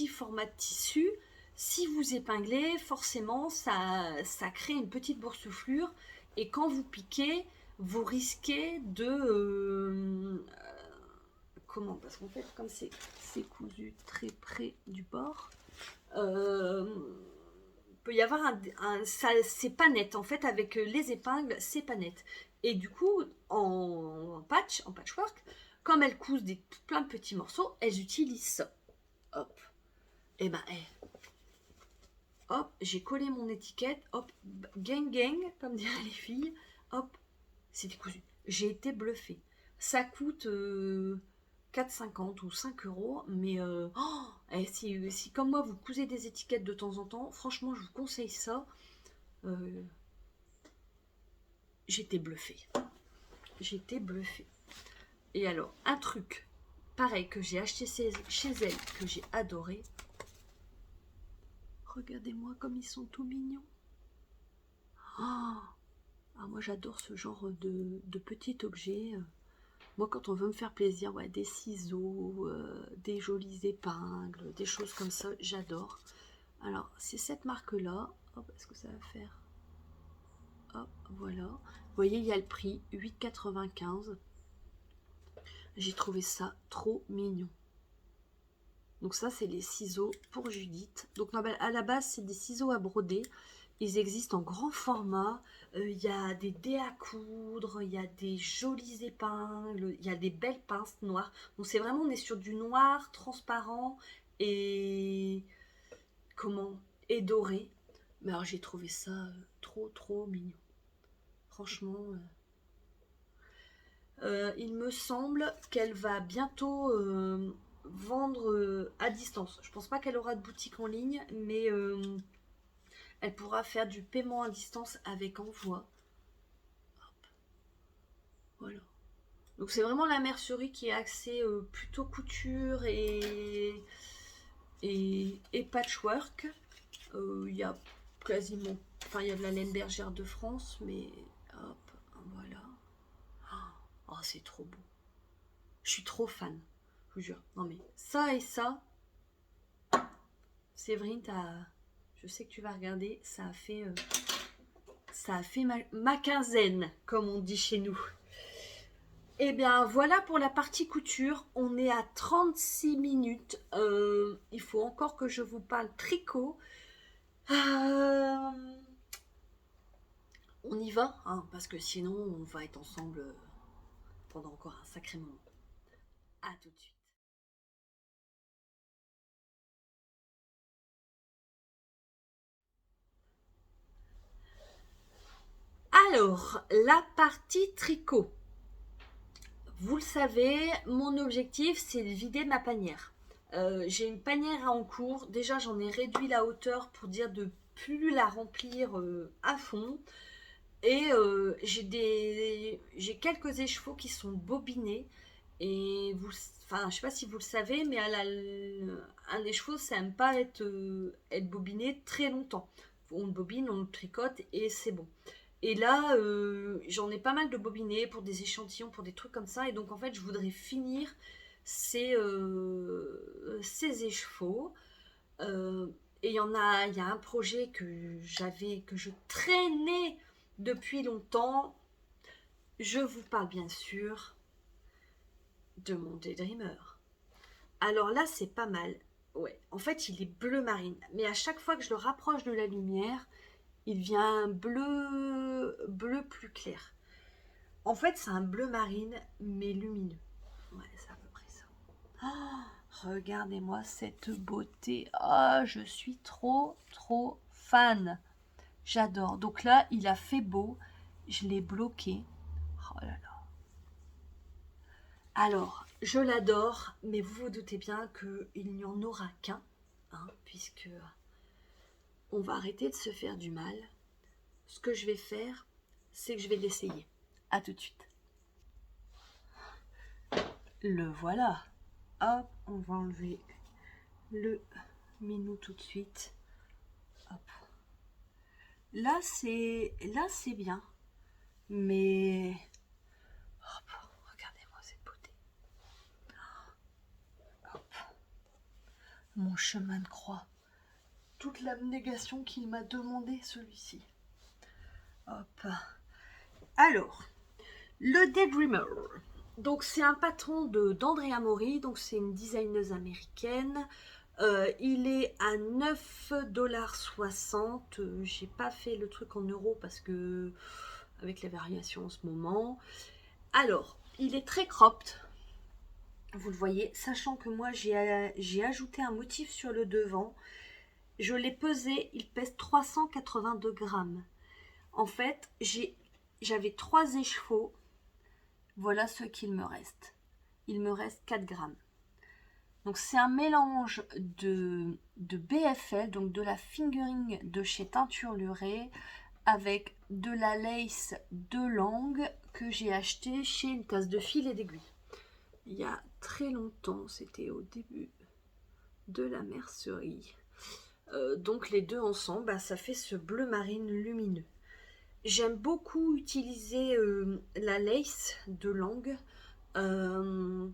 format de tissu, si vous épinglez, forcément, ça crée une petite boursouflure. Et quand vous piquez, vous risquez de... comment? Parce qu'en fait, comme c'est cousu très près du bord, euh, peut y avoir c'est pas net. En fait, avec les épingles, c'est pas net. Et du coup, en patchwork, comme elles cousent plein de petits morceaux, elles utilisent ça. Hop. Et ben, hop, j'ai collé mon étiquette. Hop, gang gang, comme diraient les filles. Hop, c'est décousu. J'ai été bluffée. Ça coûte 4,50 ou 5 euros, mais si comme moi vous cousez des étiquettes de temps en temps, franchement je vous conseille ça. Euh, J'étais bluffée. J'étais bluffée. Et alors, un truc pareil que j'ai acheté chez elle, que j'ai adoré. Regardez-moi comme ils sont tout mignons. Oh, ah, moi j'adore ce genre de petit objet. Moi, quand on veut me faire plaisir, ouais, des ciseaux, des jolies épingles, des choses comme ça, j'adore. Alors, c'est cette marque-là. Hop, est-ce que ça va faire? Hop, voilà. Vous voyez, il y a le prix, 8,95. J'ai trouvé ça trop mignon. Donc ça, c'est les ciseaux pour Judith. Donc à la base, c'est des ciseaux à broder. Ils existent en grand format. Il y a des dés à coudre, il y a des jolies épingles, il y a des belles pinces noires. Donc c'est vraiment, on est sur du noir transparent et comment et doré. Mais alors j'ai trouvé ça trop mignon. Franchement, il me semble qu'elle va bientôt vendre à distance. Je pense pas qu'elle aura de boutique en ligne, mais elle pourra faire du paiement à distance avec envoi. Hop, voilà. Donc c'est vraiment la mercerie qui est axée plutôt couture et patchwork. Il y a quasiment, enfin il y a de la laine bergère de France, mais hop, voilà. Oh, c'est trop beau. Je suis trop fan, je vous jure. Non mais ça et ça, Séverine, je sais que tu vas regarder, ça a fait ma quinzaine, comme on dit chez nous. Et bien voilà pour la partie couture, on est à 36 minutes. Il faut encore que je vous parle tricot. On y va, hein, parce que sinon on va être ensemble pendant encore un sacré moment. À tout de suite. Alors, la partie tricot. Vous le savez, mon objectif, c'est de vider ma panière. J'ai une panière à encours. Déjà, j'en ai réduit la hauteur pour dire de plus la remplir à fond. Et j'ai quelques écheveaux qui sont bobinés. Et enfin, je sais pas si vous le savez, mais un écheveau, ça n'aime pas être bobiné très longtemps. On le bobine, on le tricote et c'est bon. Et là, j'en ai pas mal de bobinés pour des échantillons, pour des trucs comme ça. Et donc, en fait, je voudrais finir ces écheveaux. Euh, et il y a un projet que je traînais depuis longtemps. Je vous parle bien sûr de mon Daydreamer. Alors là, c'est pas mal. Ouais, en fait, il est bleu marine. Mais à chaque fois que je le rapproche de la lumière, il devient bleu plus clair. En fait, c'est un bleu marine, mais lumineux. Ouais, c'est à peu près ça. Oh, regardez-moi cette beauté. Ah, oh, je suis trop fan. J'adore. Donc là, il a fait beau. Je l'ai bloqué. Oh là là. Alors, je l'adore, mais vous vous doutez bien qu'il n'y en aura qu'un, hein, puisque on va arrêter de se faire du mal. Ce que je vais faire, c'est que je vais l'essayer. À tout de suite. Le voilà. Hop, on va enlever le minou tout de suite. Hop. Là, c'est bien. Mais hop, regardez-moi cette beauté. Hop. Mon chemin de croix. Toute l'abnégation qu'il m'a demandé, celui-ci. Hop. Alors, le Daydreamer. Donc, c'est un patron d'Andrea Mori. Donc, c'est une designeuse américaine. Il est à 9,60 $. J'ai pas fait le truc en euros parce que avec la variation en ce moment. Alors, il est très cropped. Vous le voyez, sachant que moi j'ai ajouté un motif sur le devant. Je l'ai pesé, il pèse 382 grammes. En fait, j'avais 3 écheveaux. Voilà ce qu'il me reste. Il me reste 4 grammes. Donc c'est un mélange de BFL, donc de la fingering de chez Teinture Lurée, avec de la lace de langue que j'ai acheté chez Une Tasse de Fil et d'Aiguille. Il y a très longtemps, c'était au début de la mercerie. Donc les deux ensemble, bah, ça fait ce bleu marine lumineux. J'aime beaucoup utiliser la lace de langue Euh,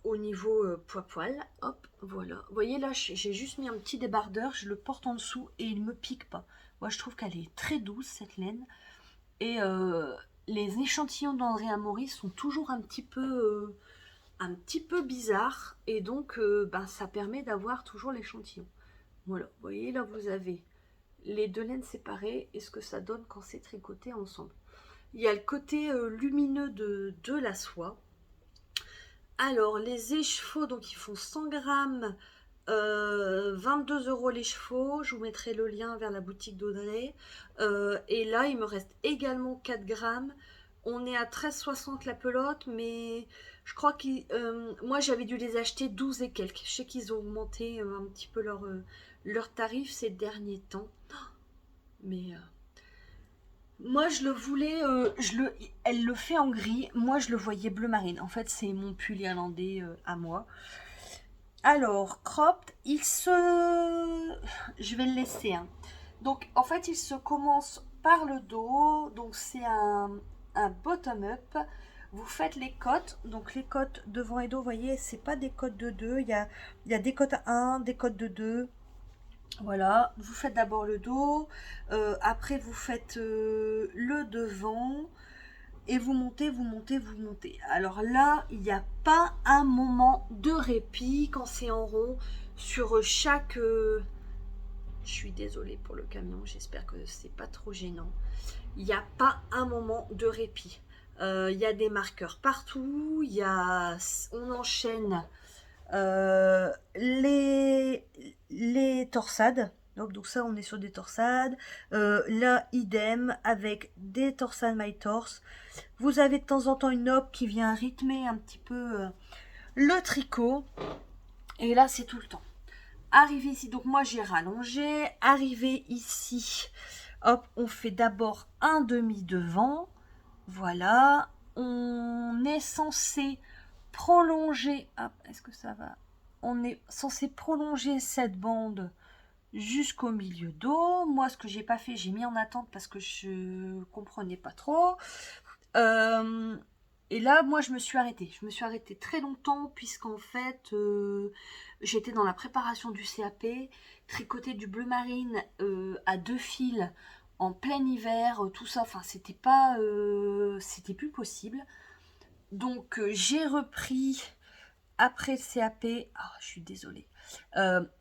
Au niveau poil, hop, voilà. Vous voyez là, j'ai juste mis un petit débardeur, je le porte en dessous et il me pique pas. Moi, je trouve qu'elle est très douce cette laine. Et les échantillons d'André Amaury sont toujours un petit peu bizarres. Et donc, ben, ça permet d'avoir toujours l'échantillon. Voilà, vous voyez là, vous avez les deux laines séparées et ce que ça donne quand c'est tricoté ensemble. Il y a le côté lumineux de la soie. Alors, les écheveaux, donc ils font 100 grammes, 22 € les chevaux. Je vous mettrai le lien vers la boutique d'Audrey. Et là, il me reste également 4 grammes. On est à 13,60 la pelote, mais je crois que moi j'avais dû les acheter 12 et quelques. Je sais qu'ils ont augmenté un petit peu leur tarif ces derniers temps. Mais moi je le voulais, elle le fait en gris. Moi je le voyais bleu marine. En fait, c'est mon pull irlandais à moi. Alors, cropped, je vais le laisser, hein. Donc, en fait, il se commence par le dos. Donc, c'est un bottom-up. Vous faites les côtes. Donc, les côtes devant et dos, vous voyez, c'est pas des côtes de 2. Il y a des côtes à 1, des côtes de 2. Voilà. Vous faites d'abord le dos. Après, vous faites le devant. Et vous montez, vous montez, vous montez. Alors là, il n'y a pas un moment de répit quand c'est en rond sur chaque... Je suis désolée pour le camion, j'espère que c'est pas trop gênant. Il n'y a pas un moment de répit. Il y a des marqueurs partout, on enchaîne les torsades. Donc ça, on est sur des torsades. Là, idem, avec des torsades my torse. Vous avez de temps en temps une nappe qui vient rythmer un petit peu le tricot. Et là, c'est tout le temps. Arrivé ici, donc moi j'ai rallongé. Arrivé ici, hop, on fait d'abord un demi devant. Voilà. On est censé prolonger. Hop, est-ce que ça va? On est censé prolonger cette bande jusqu'au milieu dos. Moi, ce que j'ai pas fait, j'ai mis en attente parce que je comprenais pas trop. Euh, et là, moi, je me suis arrêtée. Je me suis arrêtée très longtemps puisqu'en fait, j'étais dans la préparation du CAP, tricoter du bleu marine à 2 fils en plein hiver, tout ça. Enfin, c'était pas, c'était plus possible. Donc, j'ai repris après le CAP. Ah, je suis désolée.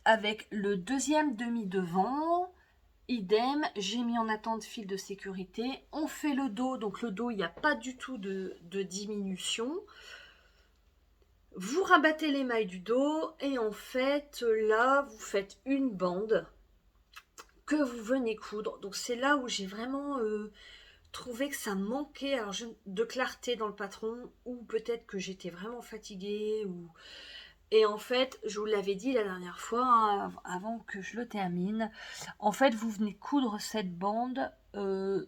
Avec le deuxième demi-devant. Idem, j'ai mis en attente fil de sécurité. On fait le dos, donc le dos, il n'y a pas du tout de diminution. Vous rabattez les mailles du dos et en fait, là, vous faites une bande que vous venez coudre. Donc c'est là où j'ai vraiment trouvé que ça manquait de clarté dans le patron, ou peut-être que j'étais vraiment fatiguée, ou... Et en fait, je vous l'avais dit la dernière fois, hein, avant que je le termine, en fait, vous venez coudre cette bande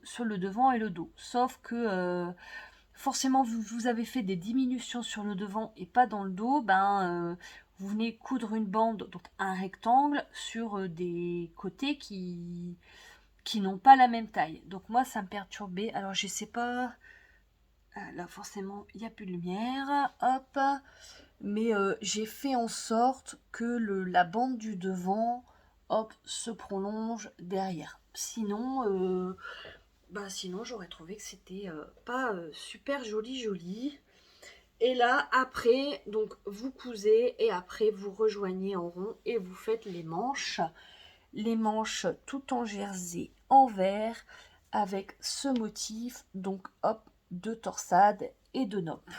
sur le devant et le dos. Sauf que forcément, vous avez fait des diminutions sur le devant et pas dans le dos, vous venez coudre une bande, donc un rectangle, sur des côtés qui n'ont pas la même taille. Donc moi, ça me perturbait. Alors, je sais pas... Là, forcément, il n'y a plus de lumière. Hop. Mais j'ai fait en sorte que la bande du devant, hop, se prolonge derrière. Sinon j'aurais trouvé que c'était pas super joli. Et là, après, donc vous cousez et après vous rejoignez en rond et vous faites les manches. Les manches tout en jersey en vert avec ce motif, donc hop, de torsade et de nopp.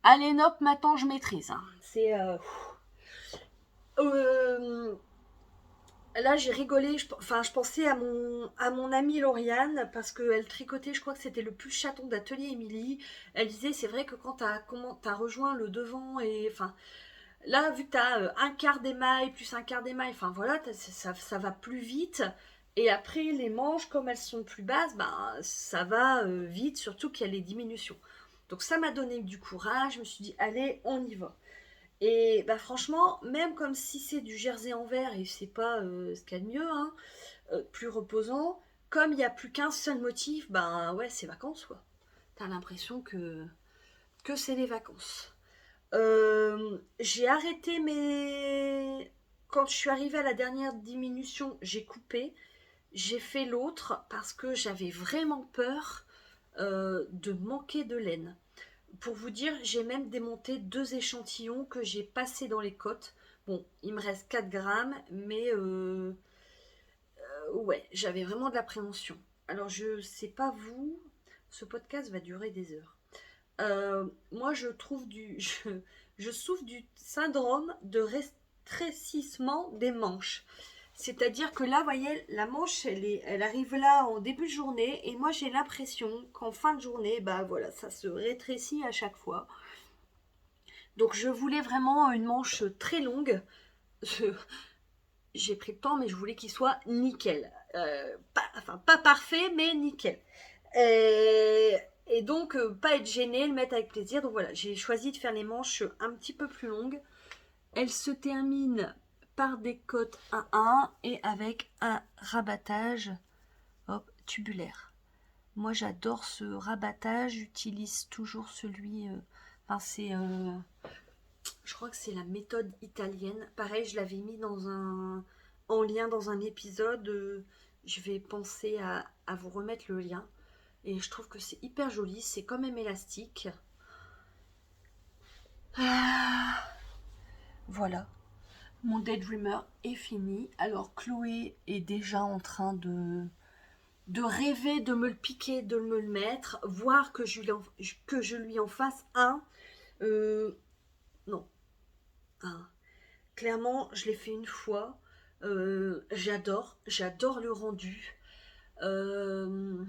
Allez, nopp, maintenant je maîtrise, hein. C'est euh, là j'ai rigolé, je pensais à mon amie Lauriane parce qu'elle tricotait, je crois que c'était le pull chaton d'Atelier Émilie. Elle disait c'est vrai que quand t'as rejoint le devant et enfin là vu que t'as un quart des mailles plus un quart des mailles, enfin voilà, ça va plus vite. Et après les manches comme elles sont plus basses, ça va vite, surtout qu'il y a les diminutions. Donc ça m'a donné du courage, je me suis dit allez on y va. Et franchement, même comme si c'est du jersey en verre et c'est pas ce qu'il y a de mieux, hein, plus reposant, comme il n'y a plus qu'un seul motif, ouais, c'est vacances quoi. T'as l'impression que que c'est les vacances. J'ai arrêté mes... Quand je suis arrivée à la dernière diminution, j'ai coupé. J'ai fait l'autre parce que j'avais vraiment peur de manquer de laine. Pour vous dire, j'ai même démonté 2 échantillons que j'ai passés dans les côtes. Bon, il me reste 4 grammes, mais ouais, j'avais vraiment de l'appréhension. Alors, je sais pas vous, ce podcast va durer des heures. Moi, je trouve je souffre du syndrome de rétrécissement des manches. C'est-à-dire que là, vous voyez, la manche, elle arrive là en début de journée, et moi, j'ai l'impression qu'en fin de journée, bah voilà, ça se rétrécit à chaque fois. Donc, je voulais vraiment une manche très longue. Je- J'ai pris le temps, mais je voulais qu'il soit nickel. Enfin, pas parfait, mais nickel. Et, et donc, pas être gêné, le mettre avec plaisir. Donc voilà, j'ai choisi de faire les manches un petit peu plus longues. Elles se terminent par des côtes 1-1 et avec un rabattage hop, tubulaire. Moi, j'adore ce rabattage. J'utilise toujours celui... enfin, c'est... je crois que c'est la méthode italienne. Pareil, je l'avais mis en lien dans un épisode. Je vais penser à vous remettre le lien. Et je trouve que c'est hyper joli. C'est quand même élastique. Ah, voilà. Mon Daydreamer est fini. Alors Chloé est déjà en train de rêver de me le piquer, de me le mettre, voir que je lui en fasse un. Non, un. Clairement, je l'ai fait une fois. J'adore le rendu. Euh,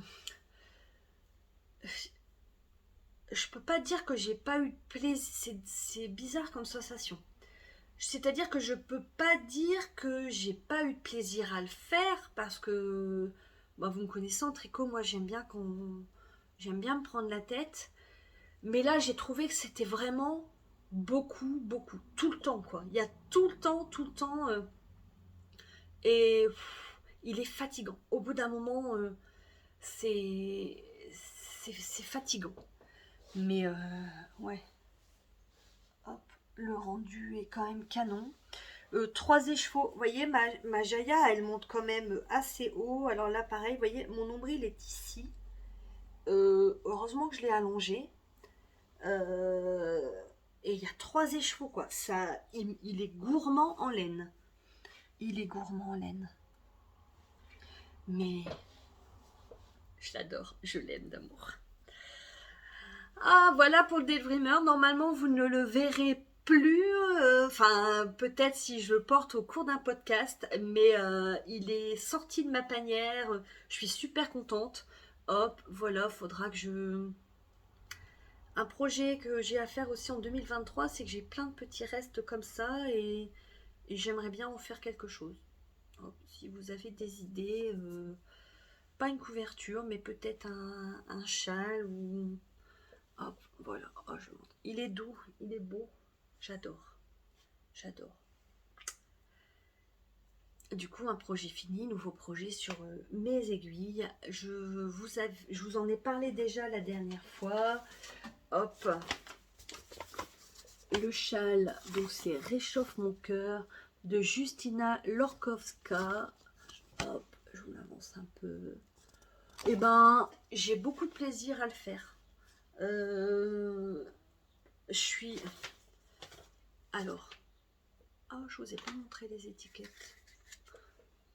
je peux pas dire que j'ai pas eu de plaisir. C'est bizarre comme sensation. C'est-à-dire que je peux pas dire que j'ai pas eu de plaisir à le faire parce que bah, vous me connaissez en tricot, moi j'aime bien me prendre la tête. Mais là, j'ai trouvé que c'était vraiment beaucoup, tout le temps quoi. Il y a tout le temps, et il est fatigant. Au bout d'un moment, c'est c'est fatigant. Mais ouais, hop, le rendu est quand même canon. 3 écheveaux, vous voyez, ma Jaya, elle monte quand même assez haut. Alors là, pareil, vous voyez, mon nombril est ici. Heureusement que je l'ai allongé. Euh, et il y a 3 écheveaux, quoi. Il est gourmand en laine. Il est gourmand en laine. Mais je l'adore, je l'aime d'amour. Ah, voilà pour le Daydreamer. Normalement, vous ne le verrez plus. Enfin, peut-être si je le porte au cours d'un podcast, mais il est sorti de ma panière. Je suis super contente. Hop, voilà, faudra que je. Un projet que j'ai à faire aussi en 2023, c'est que j'ai plein de petits restes comme ça et j'aimerais bien en faire quelque chose. Hop, si vous avez des idées, pas une couverture, mais peut-être un châle ou hop, voilà. Oh, je montre. Il est doux, il est beau. J'adore. J'adore. Du coup, un projet fini, nouveau projet sur mes aiguilles. Je vous en ai parlé déjà la dernière fois. Hop, le châle, donc c'est Réchauffe mon cœur de Justina Lorkowska. Hop, je vous l'avance un peu. Et ben, j'ai beaucoup de plaisir à le faire. Je suis. Alors, oh, je vous ai pas montré les étiquettes.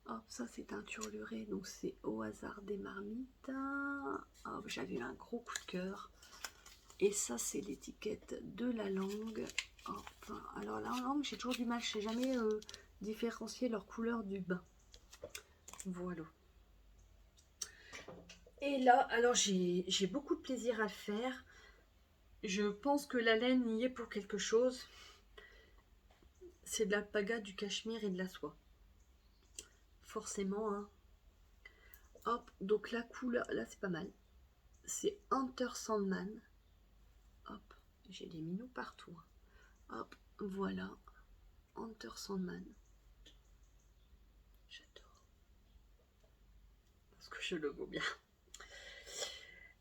Hop, ça c'est un turluré, donc c'est au hasard des marmites. Hop, j'avais eu un gros coup de cœur. Et ça c'est l'étiquette de la langue. Hop, alors là en langue j'ai toujours du mal, je sais jamais différencier leur couleur du bain. Voilà. Et là, alors j'ai beaucoup de plaisir à le faire. Je pense que la laine y est pour quelque chose. C'est de l'alpaga, du cachemire et de la soie. Forcément, hein. Hop, donc la couleur, là c'est pas mal. C'est Hunter Sandman. Hop, j'ai des minous partout. Hop, voilà. Hunter Sandman. J'adore. Parce que je le vaux bien.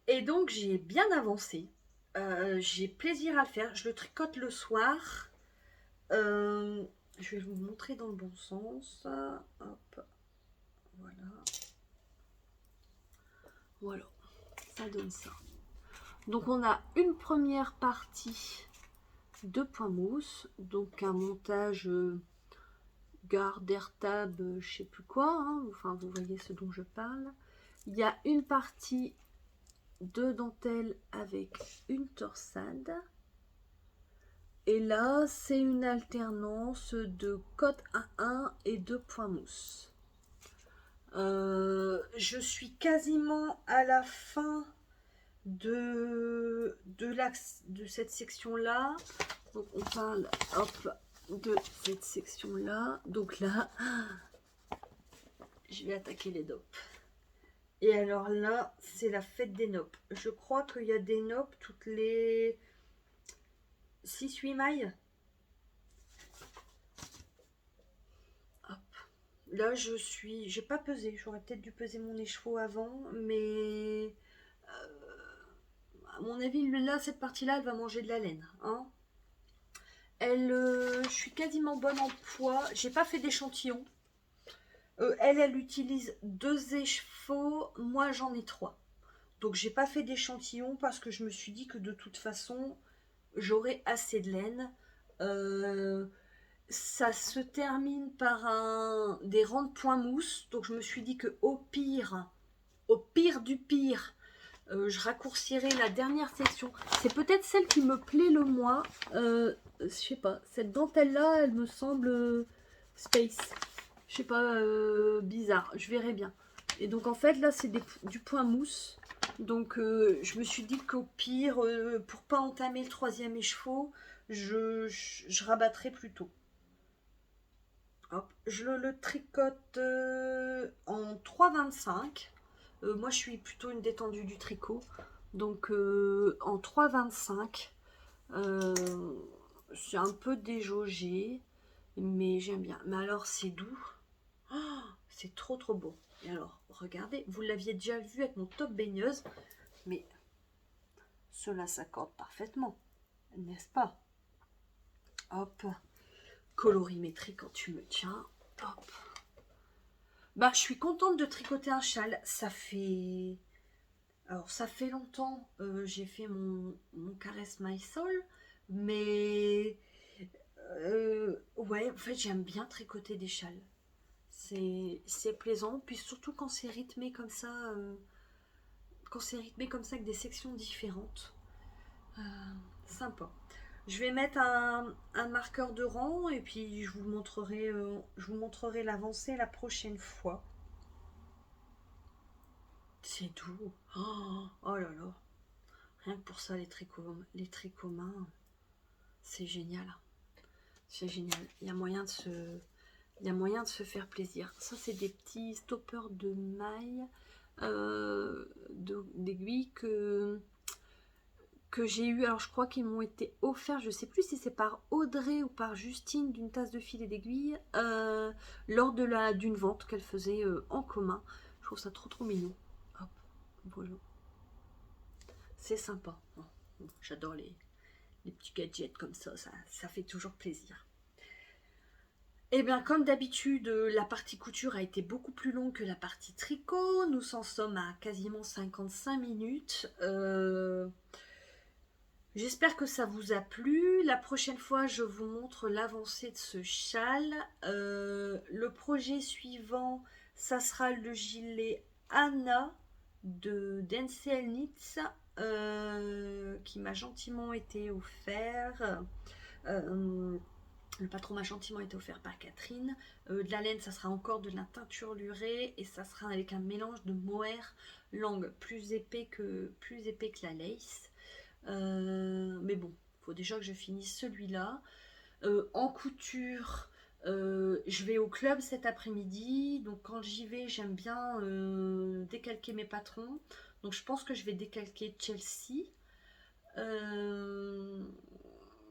Et donc j'ai bien avancé. J'ai plaisir à le faire. Je le tricote le soir. Je vais vous montrer dans le bon sens. Hop, voilà. Voilà, ça donne ça. Donc on a une première partie de point mousse, donc un montage garde tab, je sais plus quoi, hein. Enfin vous voyez ce dont je parle. Il y a une partie de dentelle avec une torsade. Et là, c'est une alternance de cote 1-1 et de point mousse. Je suis quasiment à la fin de cette section-là. Donc on parle hop, de cette section-là. Donc là, je vais attaquer les nopes. Et alors là, c'est la fête des nopes. Je crois qu'il y a des nopes toutes les 6-8 mailles. Hop. Là, j'ai pas pesé. J'aurais peut-être dû peser mon écheveau avant, mais à mon avis, là, cette partie-là, elle va manger de la laine, hein. Je suis quasiment bonne en poids. J'ai pas fait d'échantillon. Elle utilise 2 écheveaux. Moi, j'en ai 3. Donc, j'ai pas fait d'échantillon parce que je me suis dit que de toute façon, j'aurais assez de laine. Ça se termine par des rangs de points mousse. Donc, je me suis dit que au pire du pire, je raccourcirai la dernière section. C'est peut-être celle qui me plaît le moins. Je sais pas. Cette dentelle-là, elle me semble space. Je sais pas, bizarre. Je verrai bien. Et donc en fait, là, c'est du point mousse. Donc je me suis dit qu'au pire, pour pas entamer le 3e écheveau, je rabattrai plutôt. Hop, je le tricote en 3,25. Moi, je suis plutôt une détendue du tricot. Donc, en 3,25. C'est un peu déjaugé, mais j'aime bien. Mais alors, c'est doux. Oh, c'est trop, trop beau. Et alors, regardez, vous l'aviez déjà vu avec mon top baigneuse, mais cela s'accorde parfaitement, n'est-ce pas? Hop, colorimétrie quand tu me tiens. Hop. Bah, je suis contente de tricoter un châle. Ça fait longtemps, j'ai fait mon caresse my soul, mais ouais, en fait, j'aime bien tricoter des châles. C'est plaisant, puis surtout quand c'est rythmé comme ça, avec des sections différentes. Euh, Sympa. Je vais mettre un marqueur de rang et puis je vous montrerai l'avancée la prochaine fois. C'est doux. Oh là là. Rien que pour ça, les tricots mains, c'est génial. C'est génial. Il y a moyen de se faire plaisir. Ça, c'est des petits stoppers de mailles, d'aiguilles que j'ai eu. Alors, je crois qu'ils m'ont été offerts. Je sais plus si c'est par Audrey ou par Justine d'une tasse de fil et d'aiguilles lors d'une vente qu'elle faisait en commun. Je trouve ça trop trop mignon. Hop, voilà. C'est sympa. Oh, j'adore les petits gadgets comme ça fait toujours plaisir. Et bien, comme d'habitude, la partie couture a été beaucoup plus longue que la partie tricot. Nous en sommes à quasiment 55 minutes. J'espère que ça vous a plu. La prochaine fois, je vous montre l'avancée de ce châle. Le projet suivant, ça sera le gilet Anna de Denzel Knits qui m'a gentiment été offert. Le patron m'a gentiment été offert par Catherine. De la laine, ça sera encore de la teinture lurée et ça sera avec un mélange de mohair langue plus épais que la lace. Mais bon, il faut déjà que je finisse celui-là. En couture, je vais au club cet après-midi. Donc quand j'y vais, j'aime bien décalquer mes patrons. Donc je pense que je vais décalquer Chelsea.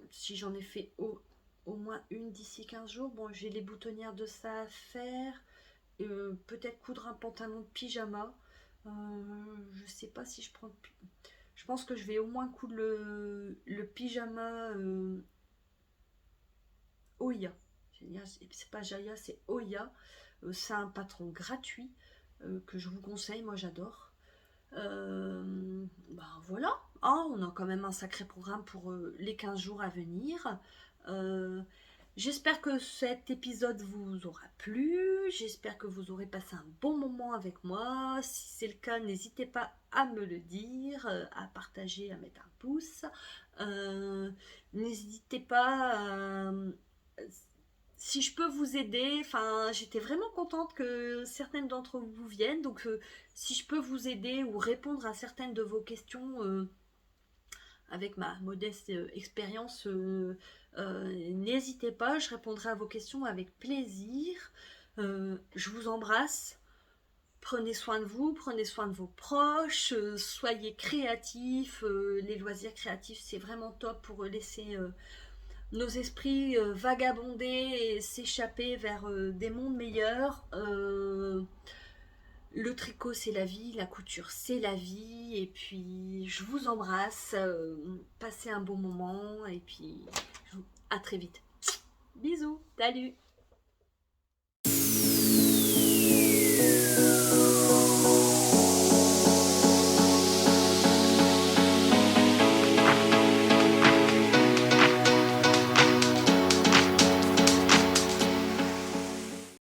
Si j'en ai fait au moins une d'ici 15 jours. Bon, j'ai les boutonnières de ça à faire. Peut-être coudre un pantalon de pyjama. Je sais pas si je pense que je vais au moins coudre le pyjama Oya. C'est pas Jaya, c'est Oya. C'est un patron gratuit que je vous conseille, moi j'adore. Voilà, hein, on a quand même un sacré programme pour les 15 jours à venir. Euh, J'espère que cet épisode vous aura plu, j'espère que vous aurez passé un bon moment avec moi. Si c'est le cas, n'hésitez pas à me le dire, à partager, à mettre un pouce. Euh, N'hésitez pas à, si je peux vous aider, enfin, j'étais vraiment contente que certaines d'entre vous viennent. Donc, si je peux vous aider ou répondre à certaines de vos questions avec ma modeste expérience, n'hésitez pas, je répondrai à vos questions avec plaisir. Je vous embrasse. Prenez soin de vous, prenez soin de vos proches, soyez créatifs. Les loisirs créatifs, c'est vraiment top pour laisser nos esprits vagabonder et s'échapper vers des mondes meilleurs. Le tricot, c'est la vie, la couture, c'est la vie. Et puis, je vous embrasse. Passez un bon moment. Et puis, à très vite. Bisous. Salut.